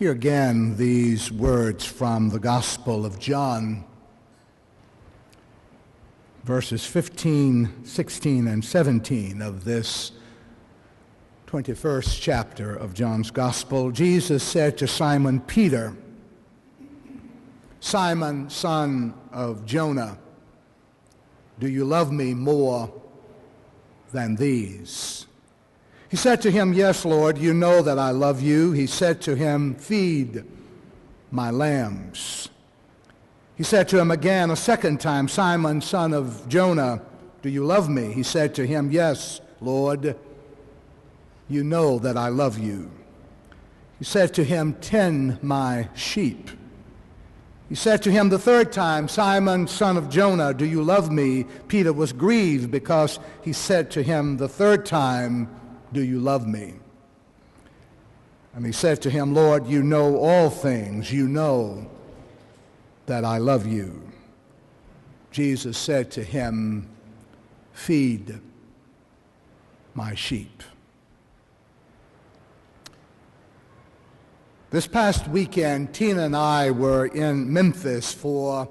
Hear again these words from the Gospel of John, verses 15, 16, and 17 of this 21st chapter of John's Gospel. Jesus said to Simon Peter, "Simon, son of Jonah, do you love me more than these?" He said to him, "Yes, Lord, you know that I love you." He said to him, "Feed my lambs." He said to him again a second time, "Simon, son of Jonah, do you love me?" He said to him, "Yes, Lord, you know that I love you." He said to him, "Tend my sheep." He said to him the third time, "Simon, son of Jonah, do you love me?" Peter was grieved because he said to him the third time, "Do you love me?" And he said to him, "Lord, you know all things. You know that I love you." Jesus said to him, "Feed my sheep." This past weekend, Tina and I were in Memphis for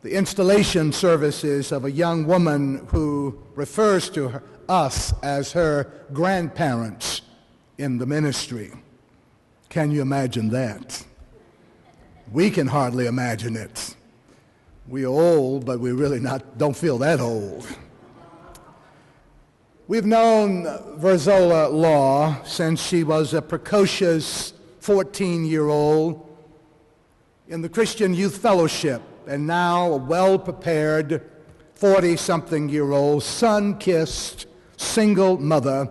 the installation services of a young woman who refers to us as her grandparents in the ministry. Can you imagine that? We can hardly imagine it. We're old, but we really don't feel that old. We've known Verzola Law since she was a precocious 14-year-old in the Christian Youth Fellowship, and now a well-prepared 40-something-year-old, sun-kissed, single mother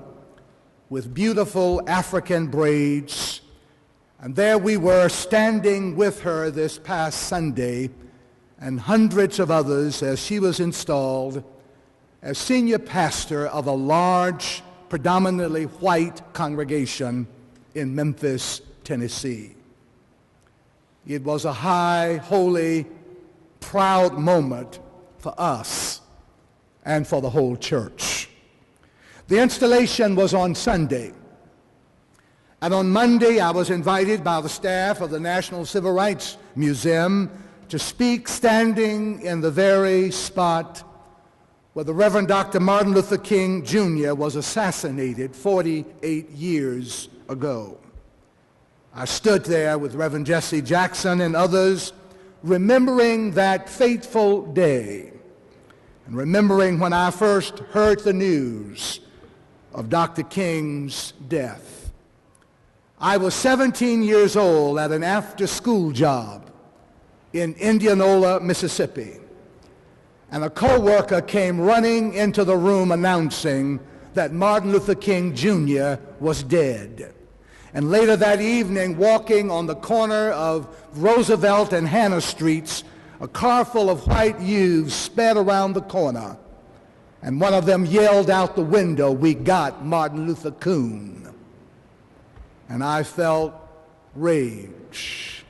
with beautiful African braids. And there we were standing with her this past Sunday and hundreds of others as she was installed as senior pastor of a large, predominantly white congregation in Memphis, Tennessee. It was a high, holy, proud moment for us and for the whole church. The installation was on Sunday, and on Monday I was invited by the staff of the National Civil Rights Museum to speak standing in the very spot where the Reverend Dr. Martin Luther King Jr. was assassinated 48 years ago. I stood there with Reverend Jesse Jackson and others, remembering that fateful day and remembering when I first heard the news of Dr. King's death. I was 17 years old at an after-school job in Indianola, Mississippi, and a co-worker came running into the room announcing that Martin Luther King Jr. was dead. And later that evening, walking on the corner of Roosevelt and Hannah Streets, a car full of white youths sped around the corner, and one of them yelled out the window, "We got Martin Luther King." And I felt rage.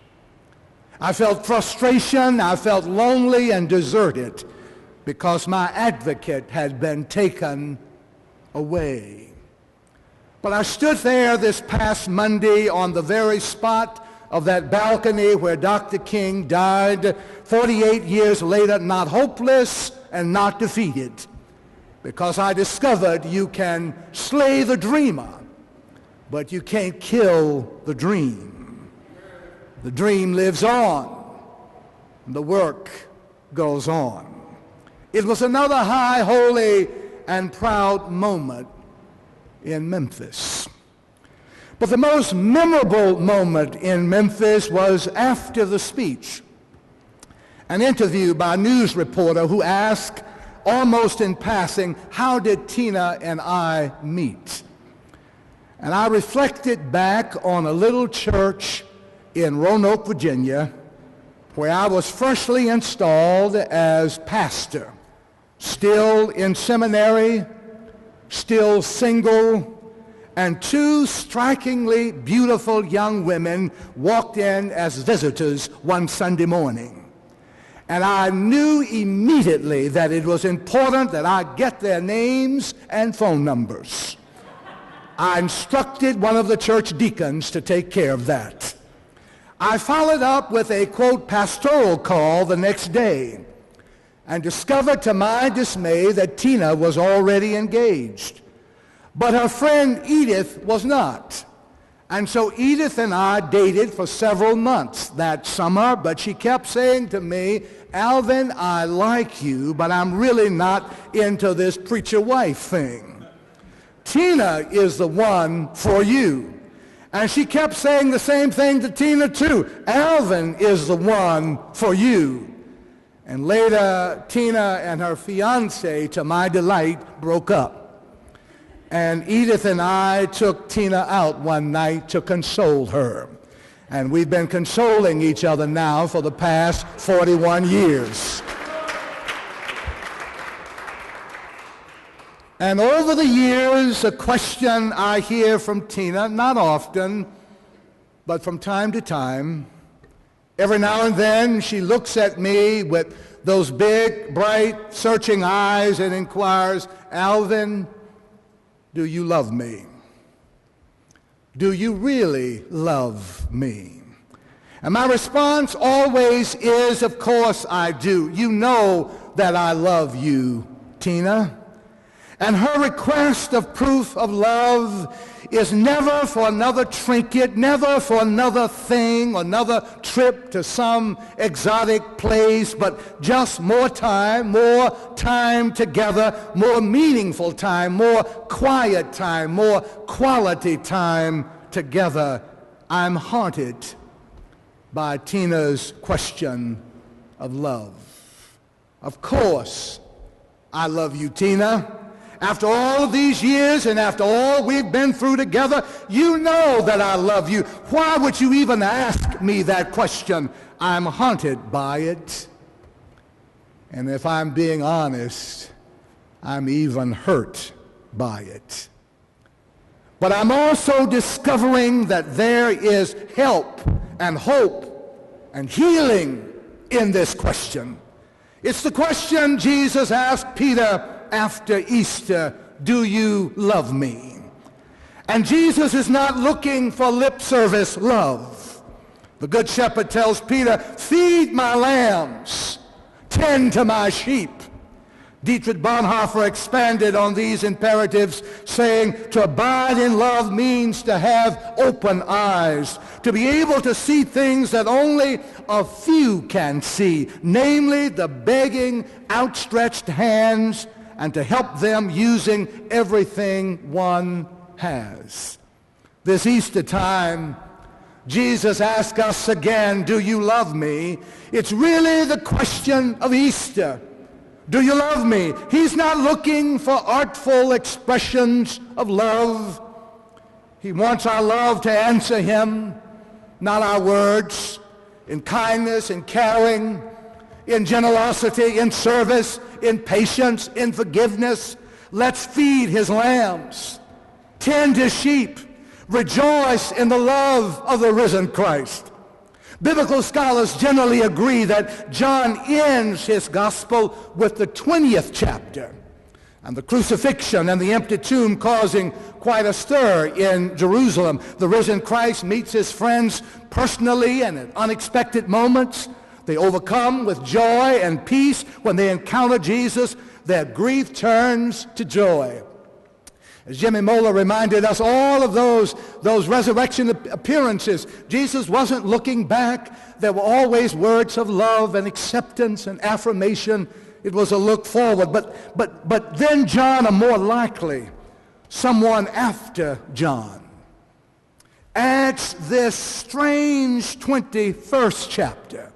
I felt frustration. I felt lonely and deserted because my advocate had been taken away. But I stood there this past Monday on the very spot of that balcony where Dr. King died 48 years later, not hopeless and not defeated, because I discovered you can slay the dreamer, but you can't kill the dream. The dream lives on, and the work goes on. It was another high, holy, and proud moment in Memphis. But the most memorable moment in Memphis was after the speech. An interview by a news reporter who asked, almost in passing, "How did Tina and I meet?" And I reflected back on a little church in Roanoke, Virginia, where I was freshly installed as pastor, still in seminary, still single, and two strikingly beautiful young women walked in as visitors one Sunday morning. And I knew immediately that it was important that I get their names and phone numbers. I instructed one of the church deacons to take care of that. I followed up with a, quote, pastoral call the next day and discovered to my dismay that Tina was already engaged. But her friend Edith was not. And so Edith and I dated for several months that summer, but she kept saying to me, Alvin, I like you, but I'm really not into this preacher wife thing. Tina is the one for you. And she kept saying the same thing to Tina too. Alvin is the one for you. And later, Tina and her fiancé, to my delight, broke up. And Edith and I took Tina out one night to console her. And we've been consoling each other now for the past 41 years. And over the years, a question I hear from Tina, not often, but from time to time, every now and then she looks at me with those big, bright, searching eyes and inquires, Alvin, do you love me? Do you really love me? And my response always is, of course I do. You know that I love you, Tina. And her request of proof of love is never for another trinket, never for another thing, another trip to some exotic place, but just more time together, more meaningful time, more quiet time, more quality time together. I'm haunted by Tina's question of love. Of course, I love you, Tina. After all of these years and after all we've been through together, you know that I love you. Why would you even ask me that question? I'm haunted by it. And if I'm being honest, I'm even hurt by it. But I'm also discovering that there is help and hope and healing in this question. It's the question Jesus asked Peter after Easter, do you love me? And Jesus is not looking for lip service love. The Good Shepherd tells Peter, feed my lambs, tend to my sheep. Dietrich Bonhoeffer expanded on these imperatives, saying, to abide in love means to have open eyes, to be able to see things that only a few can see, namely the begging, outstretched hands, and to help them using everything one has. This Easter time, Jesus asks us again, do you love me? It's really the question of Easter. Do you love me? He's not looking for artful expressions of love. He wants our love to answer him, not our words, in kindness, in caring, in generosity, in service, in patience, in forgiveness. Let's feed his lambs, tend his sheep, rejoice in the love of the risen Christ. Biblical scholars generally agree that John ends his gospel with the 20th chapter and the crucifixion and the empty tomb causing quite a stir in Jerusalem. The risen Christ meets his friends personally and at unexpected moments. They overcome with joy and peace when they encounter Jesus. Their grief turns to joy. As Jimmy Moeller reminded us, all of those resurrection appearances, Jesus wasn't looking back. There were always words of love and acceptance and affirmation. It was a look forward. But then John, or more likely, someone after John, adds this strange 21st chapter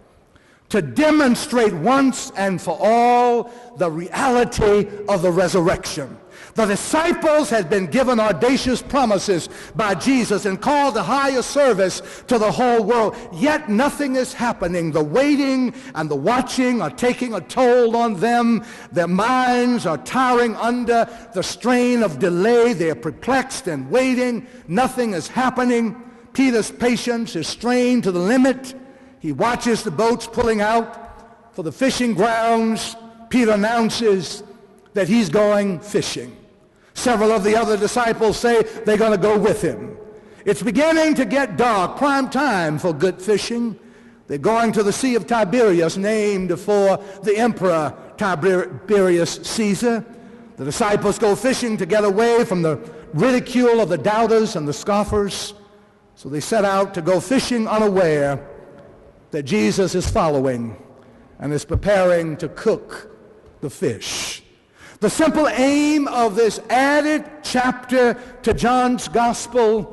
to demonstrate once and for all the reality of the resurrection. The disciples had been given audacious promises by Jesus and called to higher service to the whole world. Yet nothing is happening. The waiting and the watching are taking a toll on them. Their minds are tiring under the strain of delay. They are perplexed and waiting. Nothing is happening. Peter's patience is strained to the limit. He watches the boats pulling out for the fishing grounds. Peter announces that he's going fishing. Several of the other disciples say they're going to go with him. It's beginning to get dark, prime time for good fishing. They're going to the Sea of Tiberias, named for the Emperor Tiberius Caesar. The disciples go fishing to get away from the ridicule of the doubters and the scoffers. So they set out to go fishing unaware that Jesus is following and is preparing to cook the fish. The simple aim of this added chapter to John's Gospel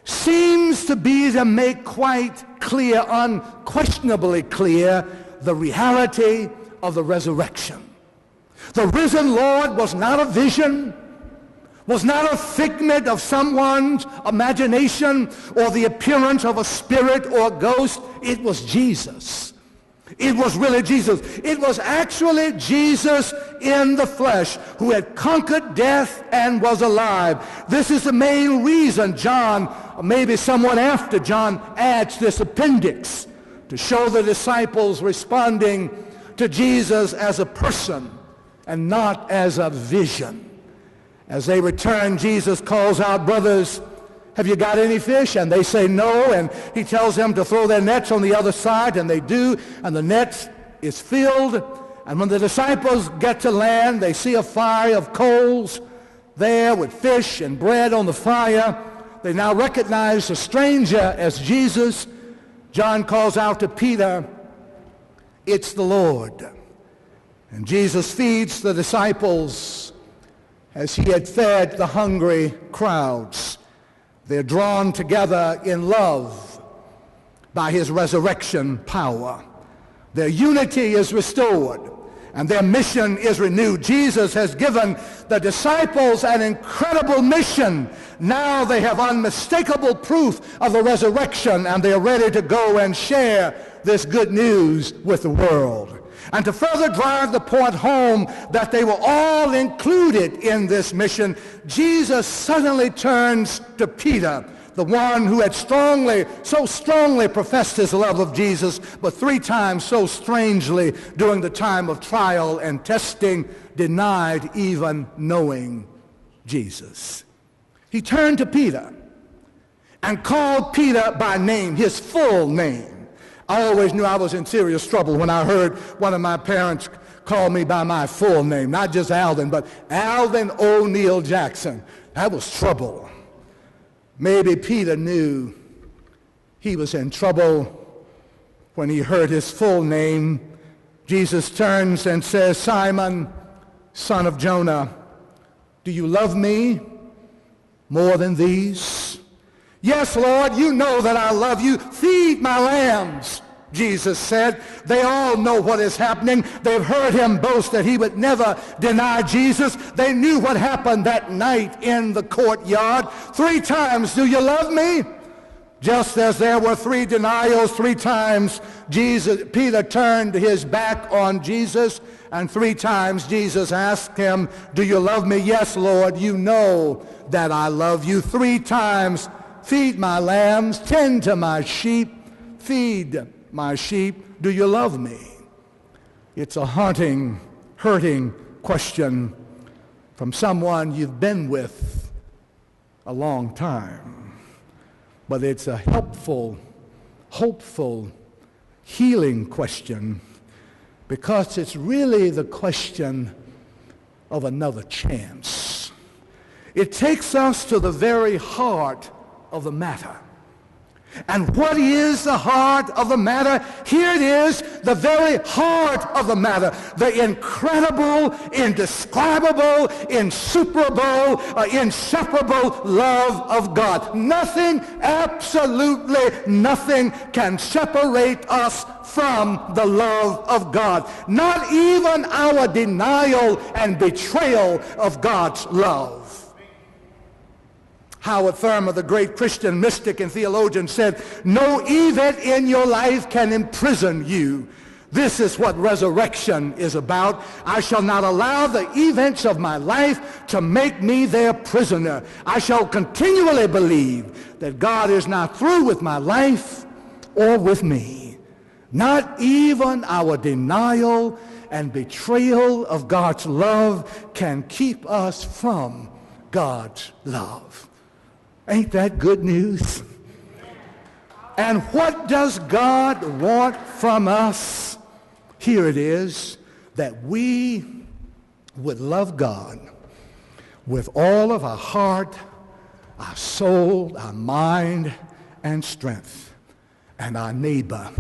seems to be to make quite clear, unquestionably clear, the reality of the resurrection. The risen Lord was not a vision, was not a figment of someone's imagination or the appearance of a spirit or a ghost. It was Jesus. It was really Jesus. It was actually Jesus in the flesh who had conquered death and was alive. This is the main reason John, or maybe someone after John, adds this appendix to show the disciples responding to Jesus as a person and not as a vision. As they return, Jesus calls out, "Brothers, have you got any fish?" And they say no, and he tells them to throw their nets on the other side, and they do, and the net is filled. And when the disciples get to land, they see a fire of coals there with fish and bread on the fire. They now recognize the stranger as Jesus. John calls out to Peter, "It's the Lord." And Jesus feeds the disciples as he had fed the hungry crowds. They're drawn together in love by his resurrection power. Their unity is restored and their mission is renewed. Jesus has given the disciples an incredible mission. Now they have unmistakable proof of the resurrection, and they're ready to go and share this good news with the world. And to further drive the point home that they were all included in this mission, Jesus suddenly turns to Peter, the one who had so strongly professed his love of Jesus, but 3 times so strangely during the time of trial and testing denied even knowing Jesus. He turned to Peter and called Peter by name, his full name. I always knew I was in serious trouble when I heard one of my parents call me by my full name, not just Alvin, but Alvin O'Neill Jackson. That was trouble. Maybe Peter knew he was in trouble when he heard his full name. Jesus turns and says, "Simon, son of Jonah, do you love me more than these?" "Yes, Lord, you know that I love you. Feed my lambs," Jesus said. They all know what is happening. They've heard him boast that he would never deny Jesus. They knew what happened that night in the courtyard. 3 times, "Do you love me?" Just as there were 3 denials, 3 times Peter turned his back on Jesus, and 3 times Jesus asked him, "Do you love me?" "Yes, Lord, you know that I love you." 3 times, "Feed my lambs, tend to my sheep, feed my sheep. Do you love me?" It's a haunting, hurting question from someone you've been with a long time. But it's a helpful, hopeful, healing question, because it's really the question of another chance. It takes us to the very heart of the matter. And what is the heart of the matter? Here it is, the very heart of the matter. The incredible, indescribable, insuperable, inseparable love of God. Nothing, absolutely nothing can separate us from the love of God. Not even our denial and betrayal of God's love. Howard Thurman, the great Christian mystic and theologian, said, "No event in your life can imprison you. This is what resurrection is about. I shall not allow the events of my life to make me their prisoner. I shall continually believe that God is not through with my life or with me. Not even our denial and betrayal of God's love can keep us from God's love." Ain't that good news? And what does God want from us? Here it is, that we would love God with all of our heart, our soul, our mind, and strength, and our neighbor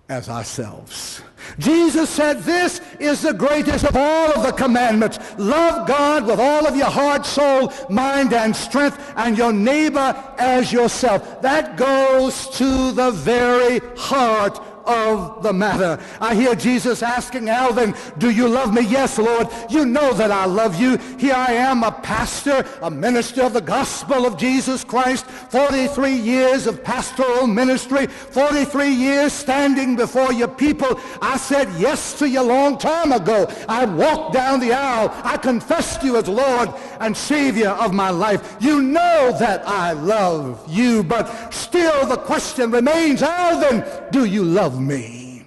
as ourselves. Jesus said, this is the greatest of all of the commandments. Love God with all of your heart, soul, mind, and strength, and your neighbor as yourself. That goes to the very heart of the matter. I hear Jesus asking Alvin, do you love me? Yes, Lord. You know that I love you. Here I am, a pastor, a minister of the gospel of Jesus Christ, 43 years of pastoral ministry, 43 years standing before your people. I said yes to you a long time ago. I walked down the aisle. I confessed you as Lord and Savior of my life. You know that I love you, but still the question remains, Alvin, do you love me?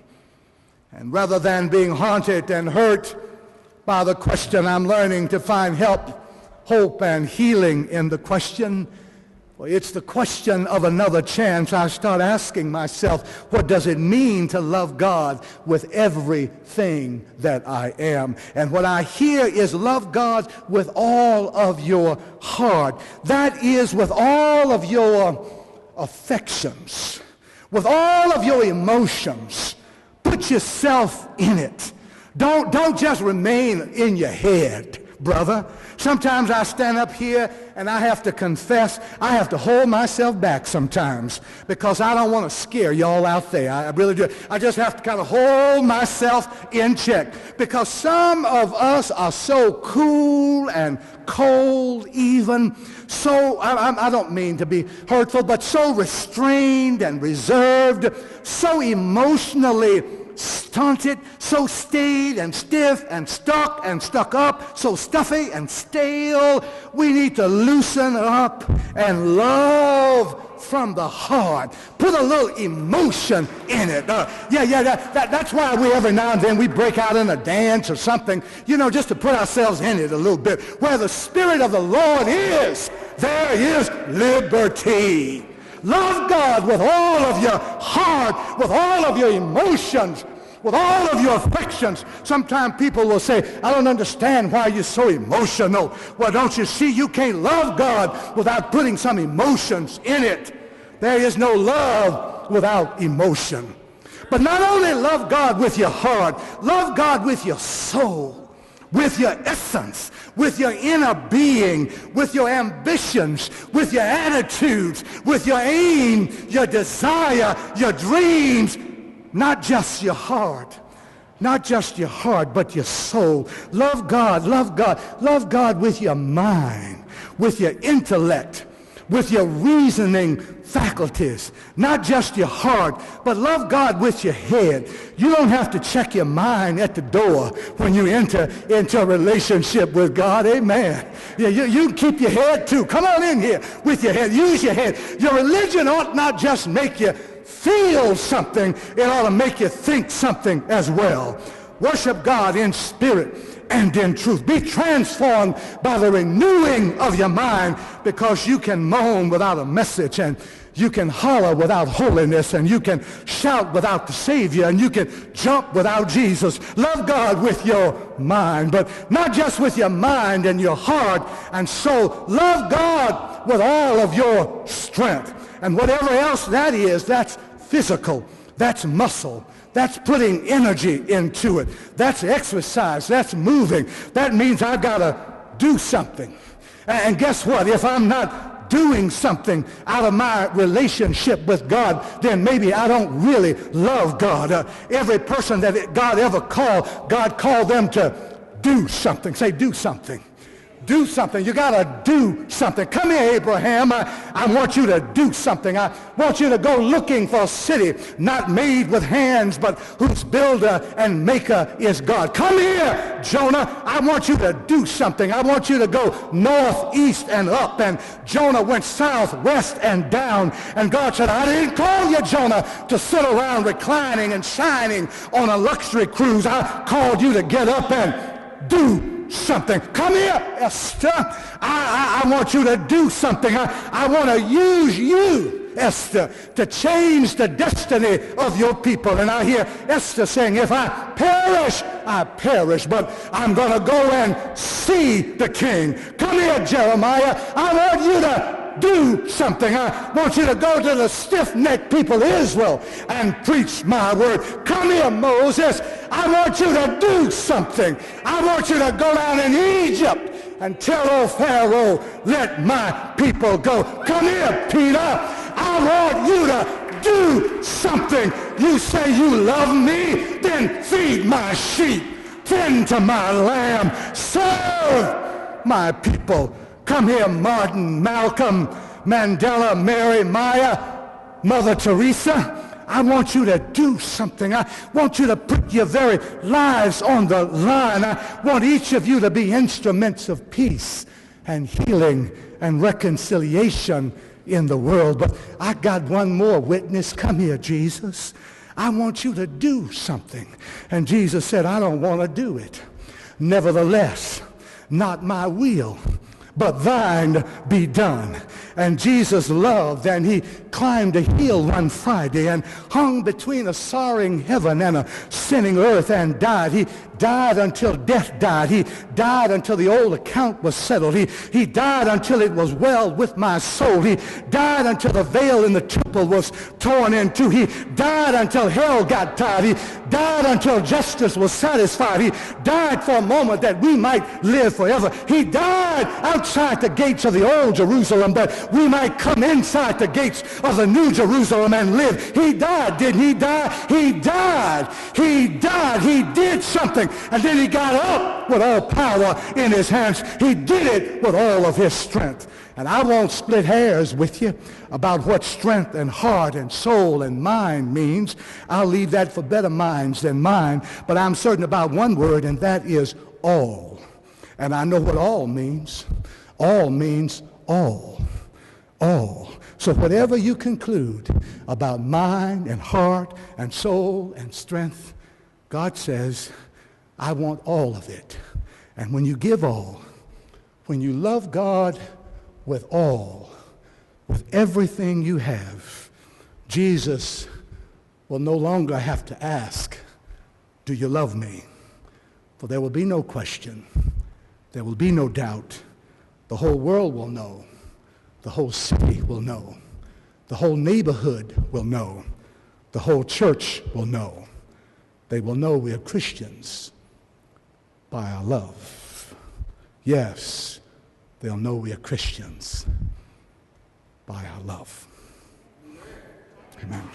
And rather than being haunted and hurt by the question, I'm learning to find help, hope, and healing in the question. Well, it's the question of another chance. I start asking myself, what does it mean to love God with everything that I am? And what I hear is love God with all of your heart. That is, with all of your affections, with all of your emotions. Put yourself in it. Don't just remain in your head, brother. Sometimes I stand up here and I have to confess, I have to hold myself back sometimes because I don't want to scare y'all out there. I really do. I just have to kind of hold myself in check because some of us are so cool and cold even, so, I don't mean to be hurtful, but so restrained and reserved, so emotionally stunted, so staid and stiff and stuck and stuck up, so stuffy and stale. We need to loosen up and love from the heart. Put a little emotion in it. That's why we every now and then we break out in a dance or something, just to put ourselves in it a little bit. Where the Spirit of the Lord is, there is liberty. Love God with all of your heart, with all of your emotions, with all of your affections. Sometimes people will say, I don't understand why you're so emotional. Well, don't you see, you can't love God without putting some emotions in it. There is no love without emotion. But not only love God with your heart, love God with your soul, with your essence, with your inner being, with your ambitions, with your attitudes, with your aim, your desire, your dreams. Not just your heart, but your soul. Love God, love God, love God with your mind, with your intellect, with your reasoning faculties. Not just your heart, but love God with your head. You don't have to check your mind at the door when you enter into a relationship with God. Amen. Yeah, you can keep your head too. Come on in here with your head. Use your head. Your religion ought not just make you feel something, it ought to make you think something as well. Worship God in spirit and in truth. Be transformed by the renewing of your mind, because you can moan without a message, and you can holler without holiness, and you can shout without the Savior, and you can jump without Jesus. Love God with your mind, but not just with your mind and your heart and soul. Love God with all of your strength. And whatever else that is, that's physical, that's muscle, that's putting energy into it, that's exercise, that's moving. That means I've got to do something. And guess what? If I'm not doing something out of my relationship with God, then maybe I don't really love God. Every person that God ever called, God called them to do something. Say, do something. Do something. You got to do something. Come here, Abraham. I want you to do something. I want you to go looking for a city not made with hands, but whose builder and maker is God. Come here, Jonah. I want you to do something. I want you to go north, east, and up. And Jonah went south, west, and down. And God said, I didn't call you, Jonah, to sit around reclining and shining on a luxury cruise. I called you to get up and do do something. Come here, Esther. I want you to do something. I want to use you, Esther, to change the destiny of your people. And I hear Esther saying, if I perish, but I'm going to go and see the king. Come here, Jeremiah. I want you to do something. I want you to go to the stiff-necked people of Israel and preach my word. Come here, Moses. I want you to do something. I want you to go down in Egypt and tell old Pharaoh, let my people go. Come here, Peter. I want you to do something. You say you love me? Then feed my sheep. Tend to my lamb. Serve my people. Come here, Martin, Malcolm, Mandela, Mary, Maya, Mother Teresa. I want you to do something. I want you to put your very lives on the line. I want each of you to be instruments of peace and healing and reconciliation in the world. But I got one more witness. Come here, Jesus. I want you to do something. And Jesus said, I don't want to do it. Nevertheless, not my will, but thine be done. And Jesus loved, and he climbed a hill one Friday and hung between a sorrowing heaven and a sinning earth and died. He died until death died. He died until the old account was settled. He died until it was well with my soul. He died until the veil in the temple was torn in two. He died until hell got tired. He died until justice was satisfied. He died for a moment that we might live forever. He died outside the gates of the old Jerusalem that we might come inside the gates of the new Jerusalem and live. He died. Didn't he die? He died. He died. He did something. And then he got up with all power in his hands. He did it with all of his strength. And I won't split hairs with you about what strength and heart and soul and mind means. I'll leave that for better minds than mine. But I'm certain about one word, and that is all. And I know what all means. All means all. All. So whatever you conclude about mind and heart and soul and strength, God says, I want all of it. And when you give all, when you love God with all, with everything you have, Jesus will no longer have to ask, do you love me? For there will be no question. There will be no doubt. The whole world will know. The whole city will know. The whole neighborhood will know. The whole church will know. They will know we are Christians by our love. Yes, they'll know we are Christians by our love. Amen.